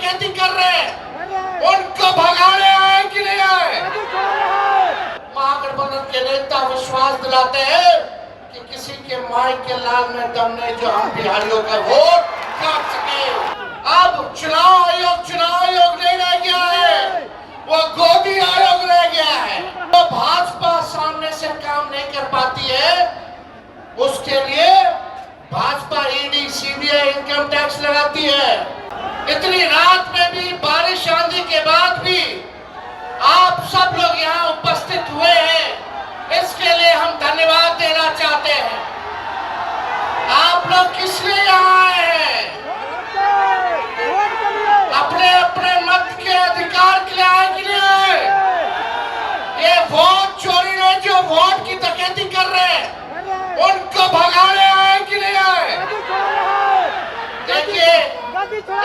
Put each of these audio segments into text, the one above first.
डकैती कर रहे हैं उनको भगाने आए कि नहीं आए? महागठबंधन के नेता विश्वास दिलाते हैं कि किसी के माई के लाल में दम नहीं जो हम बिहारियों का वोट काट सके। अब चुनाव आयोग नहीं रह गया है, वो गोदी आयोग रह गया है। तो भाजपा सामने से काम नहीं कर पाती है, उसके लिए Bhajpa ED CBI income tax लगाती है। इतनी रात में भी, बारिश आंधी के बाद भी आप सब लोग यहाँ उपस्थित हुए हैं, इसके लिए हम धन्यवाद देना चाहते हैं। आप लोग किस लिए यहाँ आए हैं? अपने अपने मत के अधिकार के लिए आए कि नहीं आए? ये वोट चोरी ने जो वोट की डकैती कर रहे हैं उनको भगाने आए कि नहीं आए? देखिए,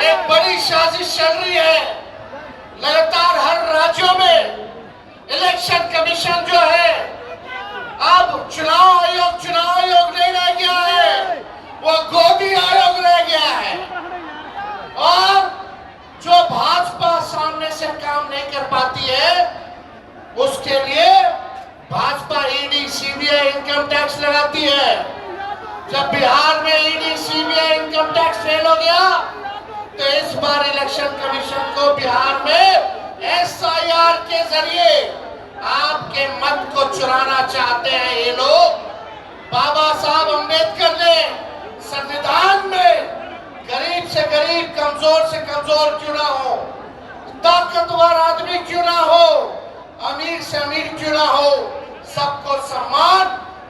एक बड़ी साजिश चल रही है। लगातार हर राज्यों में इलेक्शन कमीशन जो है, अब चुनाव आयोग नहीं रह गया है, वो गोदी आयोग रह गया है। और जो भाजपा सामने से काम नहीं कर पाती है, उसके लिए Bhajpa ED CBI income tax लगाती है। जब बिहार में ED CBI income tax fail हो गया, तो इस बार इलेक्शन कमीशन को बिहार में एसआईआर के जरिए आपके मत को चुराना चाहते हैं ये लोग। बाबा साहब अम्बेडकर ने संविधान में गरीब से गरीब, कमजोर से कमजोर क्यों ना हो, ताकतवर आदमी क्यों ना हो, अमीर से अमीर क्यों ना हो, सबको समान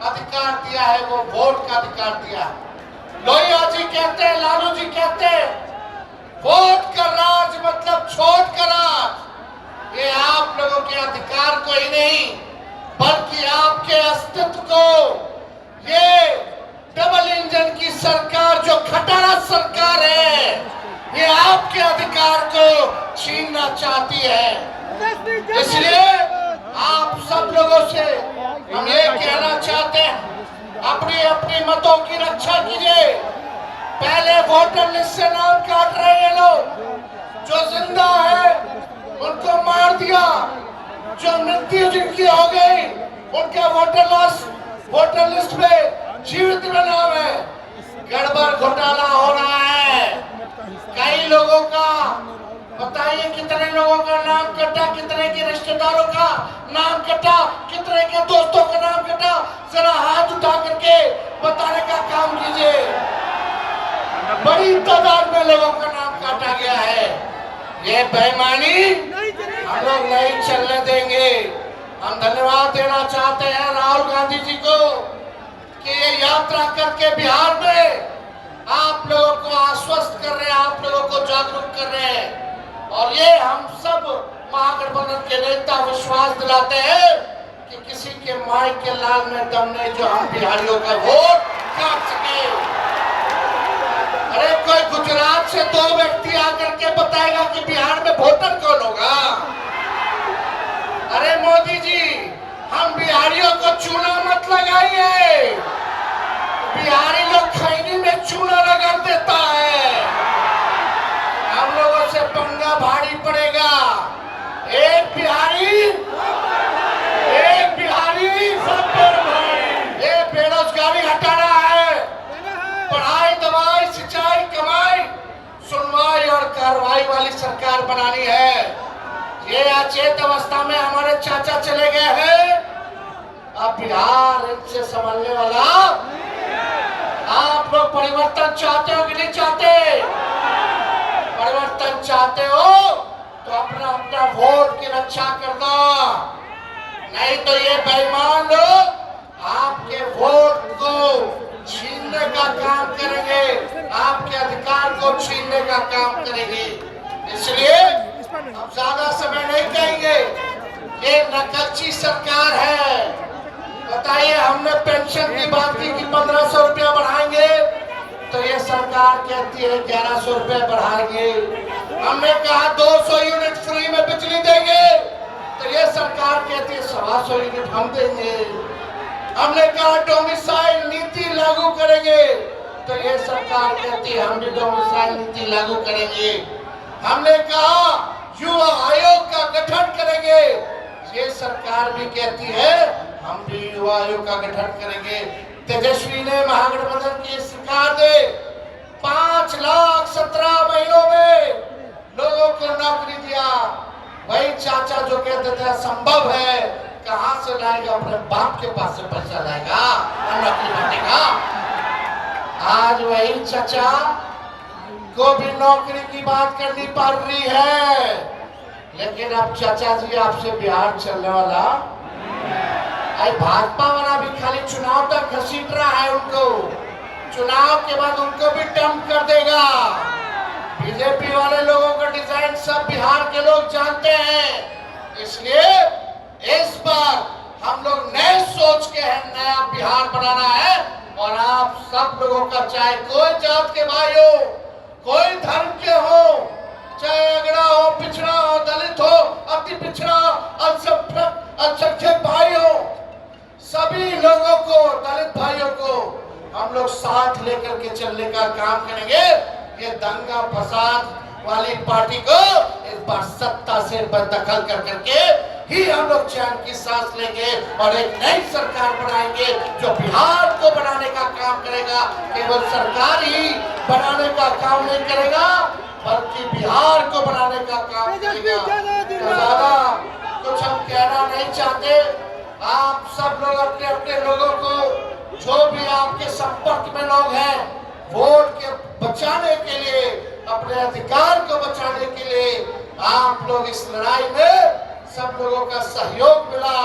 अधिकार दिया है, वो वोट का अधिकार दिया है। लोहिया जी कहते हैं, लालू जी कहते हैं, वोट का राज मतलब छोट का राज। ये आप लोगों के अधिकार को ही नहीं, बल्कि आपके अस्तित्व को ये डबल इंजन की सरकार, जो खटारा सरकार है, ये आपके अधिकार को छीनना चाहती है। इसलिए आप सब लोगों से हम ये कहना चाहते हैं, अपनी अपनी मतों की रक्षा कीजिए। पहले वोटर लिस्ट से नाम काट रहे हैं लोग, जो जिंदा है उनको मार दिया, जो मृत्यु जिनकी हो गई उनका वोटर लिस्ट में जीवित में नाम है। गड़बड़ घोटाला हो रहा है। कई लोगों का, बताइए कितने लोगों का नाम कटा, कितने के रिश्तेदारों का नाम कटा, कितने के दोस्तों का नाम कटा, जरा हाथ उठा करके बताने का काम कीजिए। बड़ी तादाद में लोगों का नाम काटा गया है। ये बेईमानी हम लोग नहीं चलने देंगे। हम धन्यवाद देना चाहते हैं राहुल गांधी जी को कि ये यात्रा करके बिहार में आप लोगों को आश्वस्त कर रहे हैं, आप लोगों को जागरूक कर रहे हैं। और ये हम सब महागठबंधन के नेता विश्वास दिलाते हैं कि किसी के माई के लाल में दम नहीं जो हम बिहारियों का वोट काट सके। अरे कोई गुजरात से दो व्यक्ति आकर के बताएगा कि बिहार में वोटर कौन होगा? अरे मोदी जी, हम बिहारियों को चूना मत लगाइए। बिहारी लोग खैनी में चूना रगड़ देता है। हम लोगों से पंगा भारी पड़ेगा। एक बिहारी सब पर भारी। ये बेरोजगारी हटाना है, पढ़ाई, दवाई, सिंचाई, कमाई, सुनवाई और कार्रवाई वाली सरकार बनानी है। ये अचेत अवस्था में हमारे चाचा चले गए हैं, अब बिहार इनसे संभलने वाला। आप लोग परिवर्तन चाहते हो कि नहीं चाहते? परिवर्तन चाहते हो तो अपना अपना वोट की रक्षा कर दो, नहीं तो ये बेईमान लोग आपके वोट को छीनने का काम करेंगे, आपके अधिकार को छीनने का काम करेंगे। इसलिए अब ज्यादा समय नहीं कहेंगे। ये नकलची सरकार है। बताइए, हमने पेंशन की बात की कि 1500 रुपया बढ़ाएंगे, तो ये सरकार कहती है 1100 रुपया बढ़ाएंगे। हमने कहा 200 यूनिट फ्री में बिजली देंगे, तो ये सरकार कहती है 125 यूनिट हम देंगे। हमने कहा डोमिसाइल नीति लागू करेंगे, तो ये सरकार कहती है हम भी डोमिसाइल नीति लागू करेंगे। हमने कहा युवा आयोग का गठन करेंगे। ये सरकार भी कहती है हम भी युवा आयोग का गठन करेंगे। तेजस्वी ने महागठबंधन की सरकार ने 5,17,000 महीनों में लोगों को नौकरी दिया। वही चाचा जो कहते थे असंभव है, कहां से लाएगा? अपने बाप के पास से पैसा लाएगा और नौकरी बांटेगा। आज वही चाचा को भी नौकरी की बात करनी पड़ रही है। लेकिन अब चाचा जी आपसे बिहार चलने वाला, भाजपा वाला भी खाली चुनाव तक घसीट रहा है उनको, चुनाव के बाद उनको भी डंप कर देगा। बीजेपी वाले लोगों का डिजाइन सब बिहार के लोग जानते हैं। इसलिए इस बार हम लोग नए सोच के हैं, नया बिहार बनाना है। और आप सब लोगों का, चाहे कोई जात के भाई हो, कोई धर्म के हो, चाहे अगड़ा हो, पिछड़ा हो, दलित हो, अति पिछड़ा, अल्पसंख्यक भाई हो, सभी लोगों को, दलित भाइयों को हम लोग साथ लेकर के चलने का काम करेंगे। ये दंगा फसाद वाली पार्टी को इस बार सत्ता से बददखल कर करके ही हम लोग चैन की सांस लेंगे और एक नई सरकार बनाएंगे जो बिहार को बनाने का काम करेगा। केवल सरकार ही बनाने का काम नहीं करेगा, बल्कि बिहार को बनाने का काम करेगा। तो ज्यादा कुछ हम कहना नहीं चाहते। आप सब लोग अपने अपने लोगों को, जो भी आपके संपर्क में लोग हैं, वोट के बचाने के लिए, अपने अधिकार को बचाने के लिए आप लोग इस लड़ाई में सब लोगों का सहयोग मिला।